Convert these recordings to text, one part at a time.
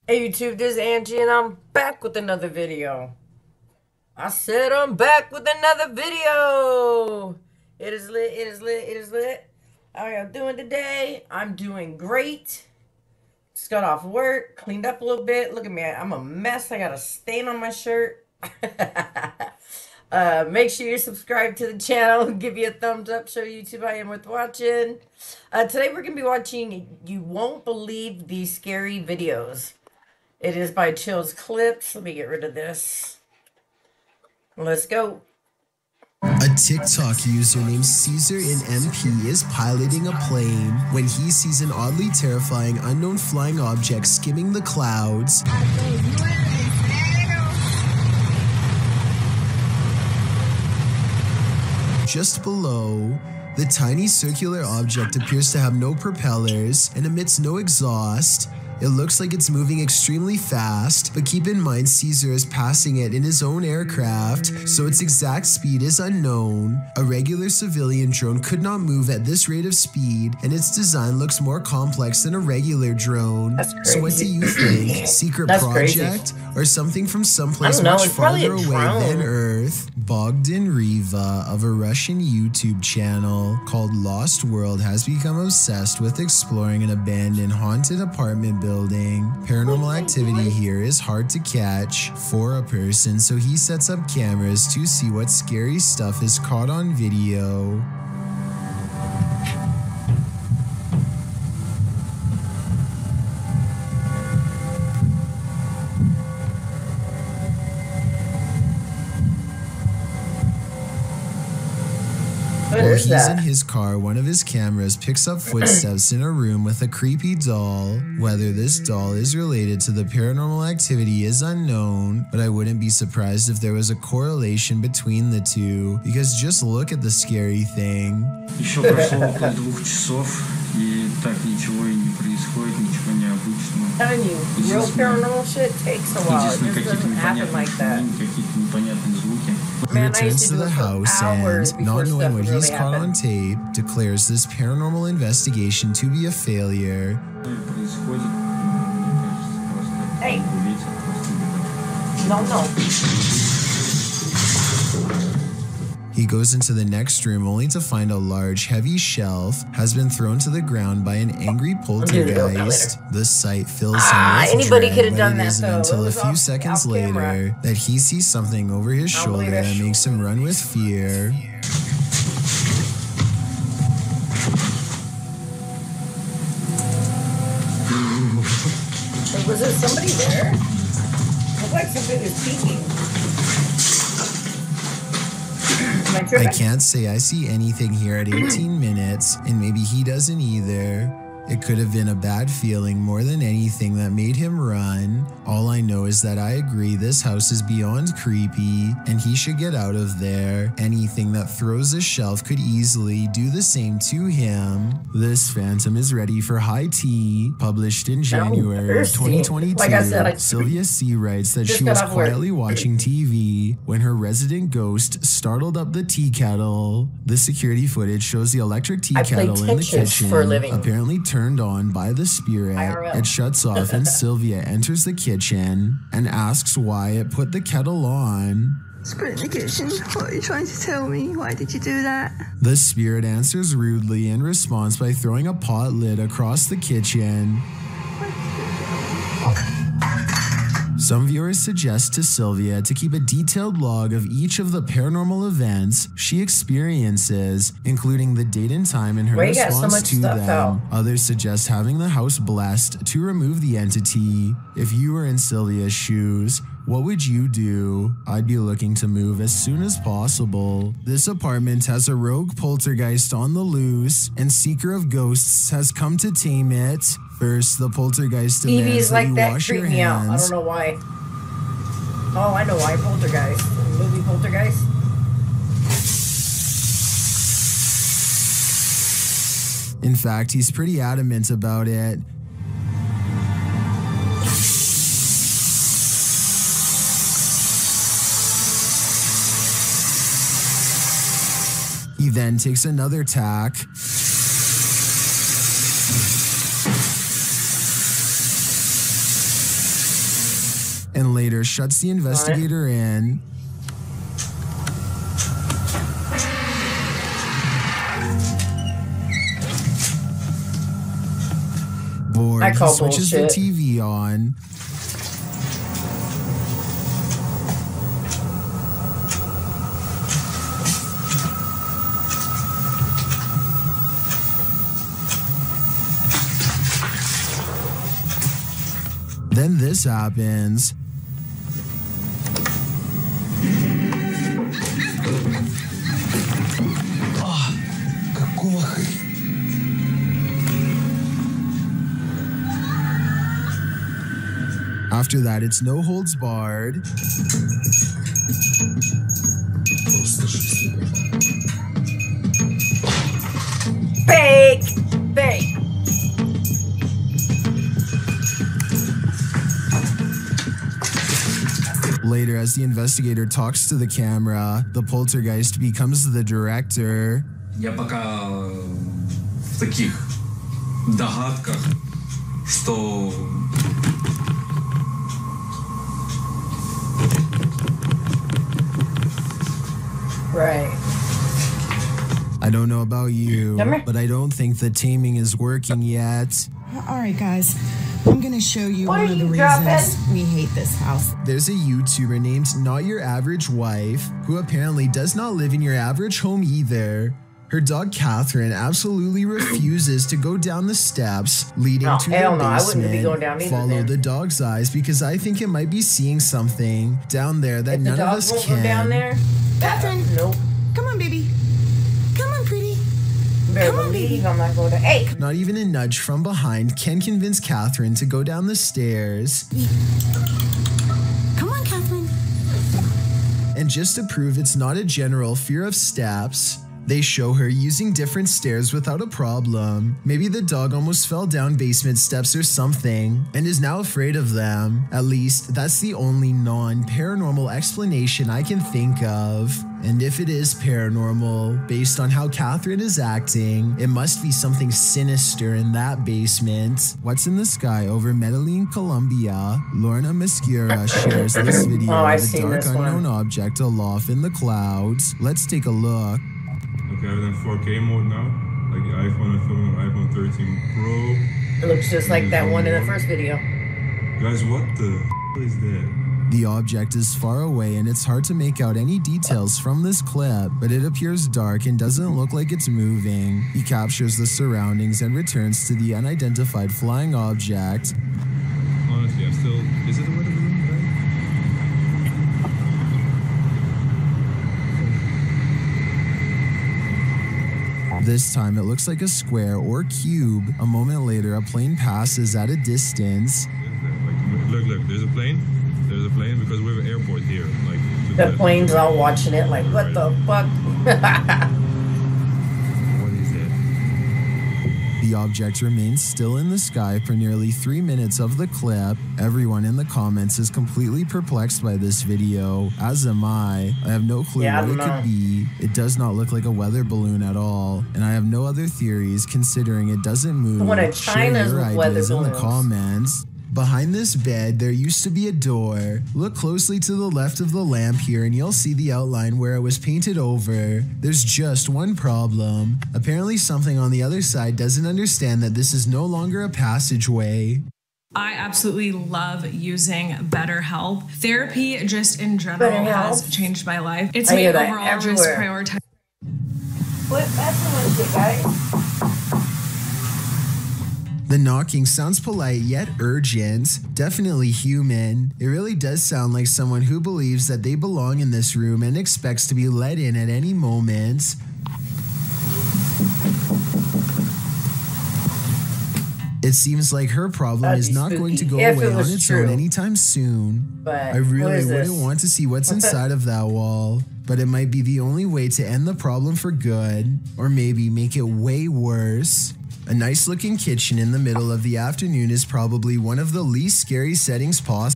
Hey YouTube, this is Angie and I'm back with another video. I said I'm back with another video. It is lit, it is lit, it is lit. How are y'all doing today? I'm doing great. Just got off work, cleaned up a little bit. Look at me, I'm a mess. I got a stain on my shirt. Make sure you subscribe to the channel, give you a thumbs up, show YouTube I am worth watching. Today we're going to be watching You Won't Believe These Scary Videos. It is by Chill's Clips. Let me get rid of this. Let's go. A TikTok user named Caesar in MP is piloting a plane when he sees an oddly terrifying unknown flying object skimming the clouds. Just below, the tiny circular object appears to have no propellers and emits no exhaust. It looks like it's moving extremely fast, but keep in mind Caesar is passing it in his own aircraft, so its exact speed is unknown. A regular civilian drone could not move at this rate of speed, and its design looks more complex than a regular drone. That's crazy. So what do you think? Secret That's project? crazy. Or something from someplace I don't know, much it's probably farther a away than drone. Earth? Bogdan Riva of a Russian YouTube channel called Lost World has become obsessed with exploring an abandoned haunted apartment building. Paranormal activity here is hard to catch for a person, so he sets up cameras to see what scary stuff is caught on video. What While is he's in that? his car, one of his cameras picks up footsteps in a room with a creepy doll. Whether this doll is related to the paranormal activity is unknown, but I wouldn't be surprised if there was a correlation between the two, because just look at the scary thing. Еще прошло около 2 часов, и так ничего и не происходит, ничего необычного. Telling you, real paranormal shit takes a while. It Единственное, just какие-то doesn't happen непонятные like that. шумы, какие-то непонятные звуки. He Man, I returns used to to do the it for house hours and, before not knowing stuff what would he's really caught on happen. tape, declares this paranormal investigation to be a failure. Ну и происходит, мне кажется, просто Hey. ветер, просто No, no. He goes into the next room only to find a large, heavy shelf has been thrown to the ground by an angry poltergeist. The sight fills him with Anybody dread, could have but done it that, isn't though. until It a was few off seconds camera. later that he sees something over his I don't believe shoulder that that makes him run with fear. Was there somebody there? Looked like somebody was peeking. Am I I tripping? can't say I see anything here at 18 minutes, and maybe he doesn't either. It could have been a bad feeling more than anything that made him run. All I know is that I agree this house is beyond creepy, and he should get out of there. Anything that throws a shelf could easily do the same to him. This phantom is ready for high tea. Published in January of thirsty. 2022, Like I said, I Sylvia C. writes that just she got was off work. quietly watching TV when her resident ghost startled up the tea kettle. The security footage shows the electric tea I play kettle in the Tetris kitchen, for a living. apparently turned on by the spirit. IRL. It shuts off and Sylvia enters the kitchen and asks why it put the kettle on. Spirit in the kitchen. What are you trying to tell me? Why did you do that? The spirit answers rudely in response by throwing a pot lid across the kitchen. Some viewers suggest to Sylvia to keep a detailed log of each of the paranormal events she experiences, including the date and time and her Why you got so response much to stuff them. out? Others suggest having the house blessed to remove the entity. If you were in Sylvia's shoes, what would you do? I'd be looking to move as soon as possible. This apartment has a rogue poltergeist on the loose, and Seeker of Ghosts has come to tame it. First, the poltergeist demands TVs that like you that wash creep your me out. I hands. don't know why. Oh, I know why. Poltergeist. The movie Poltergeist. In fact, he's pretty adamant about it. He then takes another tack. and later shuts the investigator in. Bored, he switches the TV on. Then this happens. After that, it's no holds barred. Fake! Fake! Later, as the investigator talks to the camera, the poltergeist becomes the director. Я пока в таких догадках, что Right. I don't know about you, but I don't think the taming is working yet. All right, guys. I'm going to show you one of the reasons we hate this house. There's a YouTuber named Not Your Average Wife who apparently does not live in your average home either. Her dog Catherine absolutely refuses to go down the steps leading to the basement. Follow the dog's eyes because I think it might be seeing something down there that none of us can. Down there? Catherine, nope. Come on, baby. Come on, pretty. Come on, baby. I'm not going to. Hey. Not even a nudge from behind can convince Catherine to go down the stairs. Come on, Catherine. And just to prove it's not a general fear of steps, they show her using different stairs without a problem. Maybe the dog almost fell down basement steps or something and is now afraid of them. At least, that's the only non-paranormal explanation I can think of. And if it is paranormal, based on how Catherine is acting, it must be something sinister in that basement. What's in the sky over Medellin, Colombia? Lorna Mascura shares this video of a dark unknown object aloft in the clouds. Let's take a look. Okay, I have it in 4K mode now. Like the iPhone, I'm filming on iPhone 13 It Pro. looks just like that one in the first video. Guys, what the is that? The object is far away and it's hard to make out any details from this clip, but it appears dark and doesn't look like it's moving. He captures the surroundings and returns to the unidentified flying object. Honestly, I'm still... Is it a weather balloon, guys? This time it looks like a square or cube. A moment later, a plane passes at a distance. Like, look, there's a plane. There's a plane because we have an airport here. Like the plane's all watching it like, what the fuck? What is it? The object remains still in the sky for nearly 3 minutes of the clip. Everyone in the comments is completely perplexed by this video, as am I. I have no clue what it could be. It does not look like a weather balloon at all, and I have no other theories considering it doesn't move. One of China's Share your ideas in the balloons. comments. Behind this bed, there used to be a door. Look closely to the left of the lamp here and you'll see the outline where it was painted over. There's just one problem. Apparently something on the other side doesn't understand that this is no longer a passageway. I absolutely love using BetterHelp. Therapy just in general has changed my life. It's made overall just prioritize. Quit messing with it, guys. The knocking sounds polite yet urgent, definitely human. It really does sound like someone who believes that they belong in this room and expects to be let in at any moment. It seems like her problem is not going to go away on its own anytime soon. But I really wouldn't want to see what's inside of that wall, but it might be the only way to end the problem for good, or maybe make it way worse. A nice looking kitchen in the middle of the afternoon is probably one of the least scary settings possible.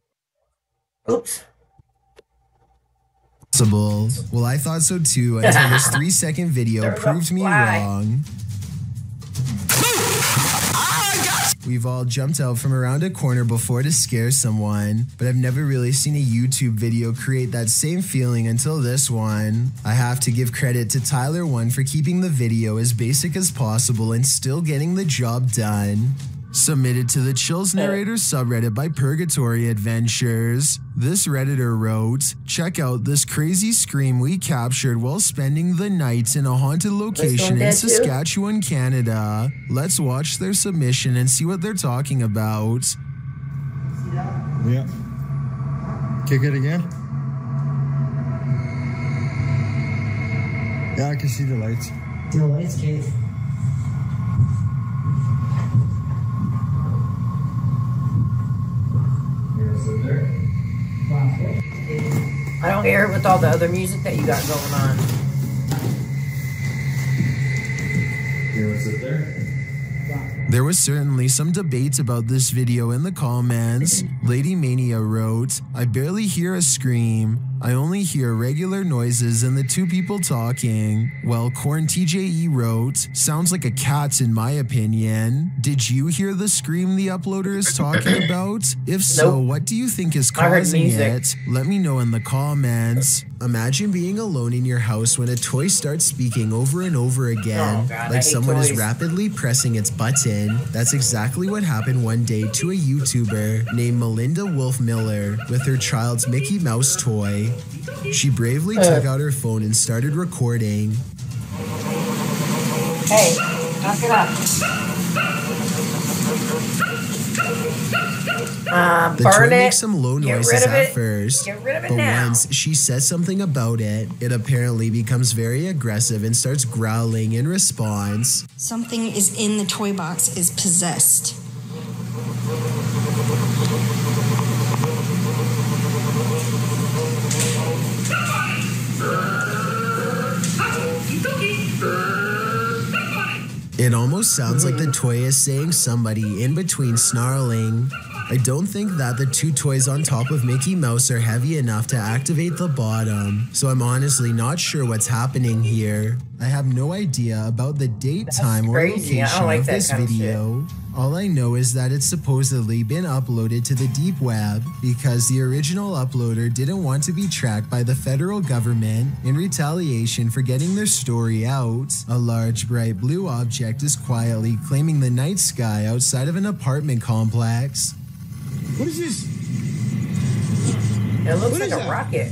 Well, I thought so too until this 3-second video proved me wrong. We've all jumped out from around a corner before to scare someone, but I've never really seen a YouTube video create that same feeling until this one. I have to give credit to Tyler1 for keeping the video as basic as possible and still getting the job done. Submitted to the Chills Narrator subreddit by Purgatory Adventures. This Redditor wrote, "Check out this crazy scream we captured while spending the night in a haunted location in Saskatchewan, Canada. Let's watch their submission and see what they're talking about." Yeah. Kick it again. Yeah, I can see the lights. The lights, Kate. I don't hear it with all the other music that you got going on. You want to sit there? There was certainly some debate about this video in the comments. Lady Mania wrote, "I barely hear a scream. I only hear regular noises and the two people talking." While Corn TJE wrote, "Sounds like a cat in my opinion. Did you hear the scream the uploader is talking about? If so, what do you think is causing it? Let me know in the comments." Imagine being alone in your house when a toy starts speaking over and over again, like someone is rapidly pressing its button. That's exactly what happened one day to a YouTuber named Melinda Wolf Miller with her child's Mickey Mouse toy. She bravely took out her phone and started recording. Hey, knock it up. The toy makes some low noises at first, but once she says something about it, it apparently becomes very aggressive and starts growling in response. Something is in the toy box is possessed. It almost sounds like the toy is saying somebody in between snarling. I don't think that the two toys on top of Mickey Mouse are heavy enough to activate the bottom, so I'm honestly not sure what's happening here. I have no idea about the date, time, or location of this video. All I know is that it's supposedly been uploaded to the deep web because the original uploader didn't want to be tracked by the federal government in retaliation for getting their story out. A large bright blue object is quietly claiming the night sky outside of an apartment complex. What is this? It looks like a rocket.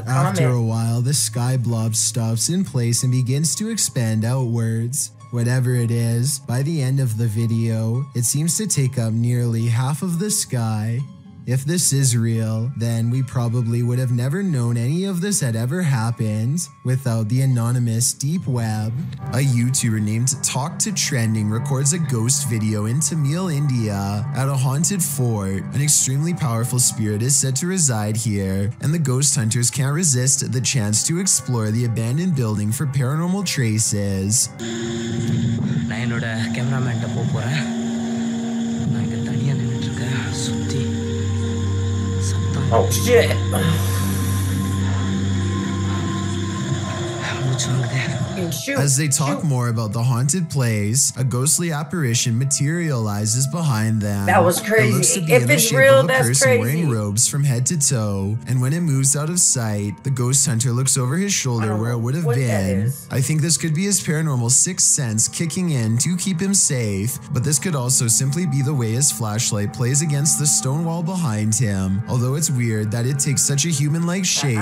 After a while, the sky blob stops in place and begins to expand outwards. Whatever it is, by the end of the video, it seems to take up nearly half of the sky. If this is real, then we probably would have never known any of this had ever happened without the anonymous deep web. A YouTuber named Talk to Trending records a ghost video in Tamil, India at a haunted fort. An extremely powerful spirit is said to reside here, and the ghost hunters can't resist the chance to explore the abandoned building for paranormal traces. Oh shit! As they talk more about the haunted place, a ghostly apparition materializes behind them. That was crazy. It looks to be If in the it's shape real, of a that's person crazy. wearing robes from head to toe, and when it moves out of sight, the ghost hunter looks over his shoulder where it would have been. I think this could be his paranormal sixth sense kicking in to keep him safe, but this could also simply be the way his flashlight plays against the stone wall behind him, although it's weird that it takes such a human-like shape.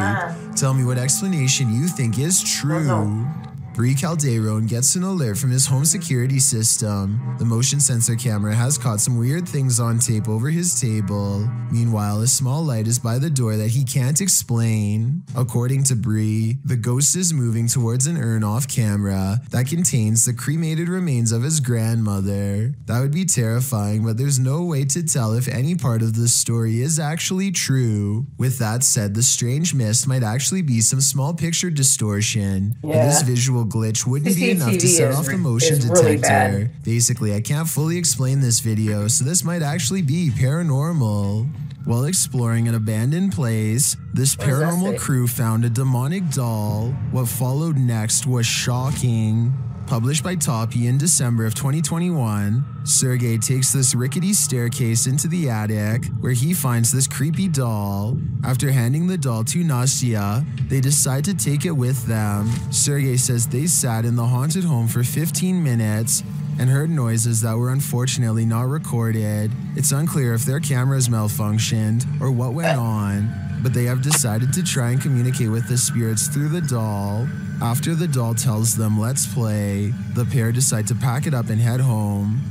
Tell me what explanation you think is true. Bree Calderon gets an alert from his home security system. The motion sensor camera has caught some weird things on tape over his table. Meanwhile, a small light is by the door that he can't explain. According to Bree, the ghost is moving towards an urn off camera that contains the cremated remains of his grandmother. That would be terrifying, but there's no way to tell if any part of this story is actually true. With that said, the strange mist might actually be some small picture distortion. Yeah. This visual glitch wouldn't be enough to set off the motion detector. Basically, I can't fully explain this video, so this might actually be paranormal. While exploring an abandoned place, this paranormal crew found a demonic doll. What followed next was shocking. published by Toppy in December of 2021, Sergey takes this rickety staircase into the attic where he finds this creepy doll. After handing the doll to Nastya, they decide to take it with them. Sergey says they sat in the haunted home for 15 minutes and heard noises that were unfortunately not recorded. It's unclear if their cameras malfunctioned or what went on, but they have decided to try and communicate with the spirits through the doll. After the doll tells them, "Let's play," the pair decide to pack it up and head home.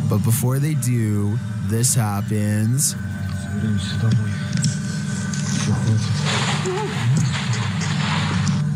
But before they do, this happens.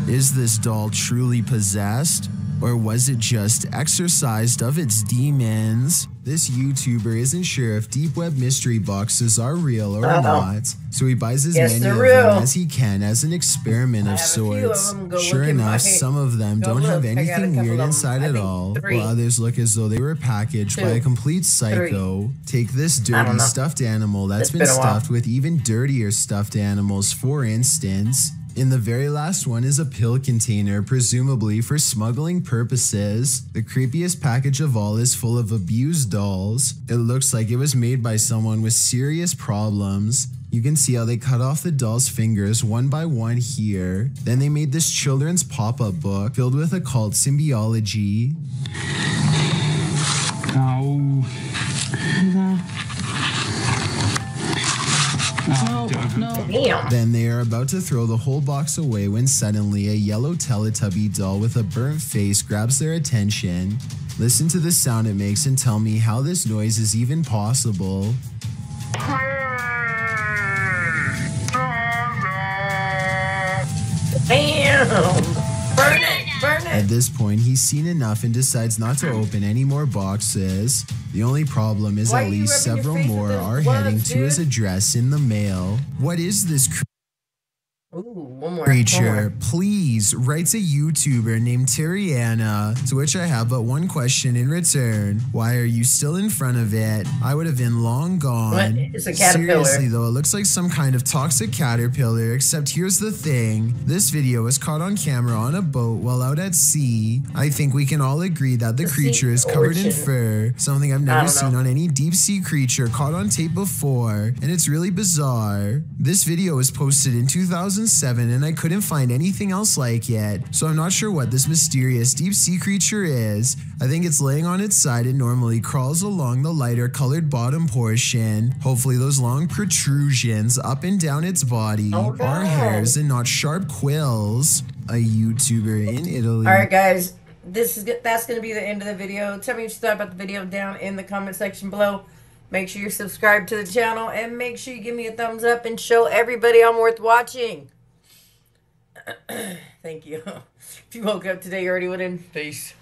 Is this doll truly possessed? Or was it just exorcised of its demons? This YouTuber isn't sure if deep web mystery boxes are real or not, so he buys as many of them as he can as an experiment of sorts. Sure enough, some of them don't have anything weird inside at all, while others look as though they were packaged by a complete psycho. Take this dirty stuffed animal that's been stuffed with even dirtier stuffed animals, for instance. In the very last one is a pill container, presumably for smuggling purposes. The creepiest package of all is full of abused dolls. It looks like it was made by someone with serious problems. You can see how they cut off the doll's fingers one by one here. Then they made this children's pop-up book filled with occult symbiology. Ow. No. Damn. Then they are about to throw the whole box away when suddenly a yellow Teletubby doll with a burnt face grabs their attention. Listen to the sound it makes and tell me how this noise is even possible. Damn! Burn it! Burn it! At this point, he's seen enough and decides not to open any more boxes. The only problem is at least several more are heading to his address in the mail. What is this creature? Please, writes a YouTuber named Terriana, to which I have but one question in return. Why are you still in front of it? I would have been long gone. What? It's a caterpillar. Seriously though, it looks like some kind of toxic caterpillar, except here's the thing. This video was caught on camera on a boat while out at sea. I think we can all agree that the creature is covered in fur, something I've never seen on any deep sea creature caught on tape before, and it's really bizarre. This video was posted in 2007 and I couldn't find anything else like it, so I'm not sure what this mysterious deep sea creature is. I think it's laying on its side and normally crawls along the lighter colored bottom portion. Hopefully those long protrusions up and down its body are hairs and not sharp quills. A YouTuber in Italy. Alright guys, that's going to be the end of the video. Tell me what you thought about the video down in the comment section below. Make sure you're subscribed to the channel and make sure you give me a thumbs up and show everybody I'm worth watching. Thank you. If you woke up today, you already went in. Peace.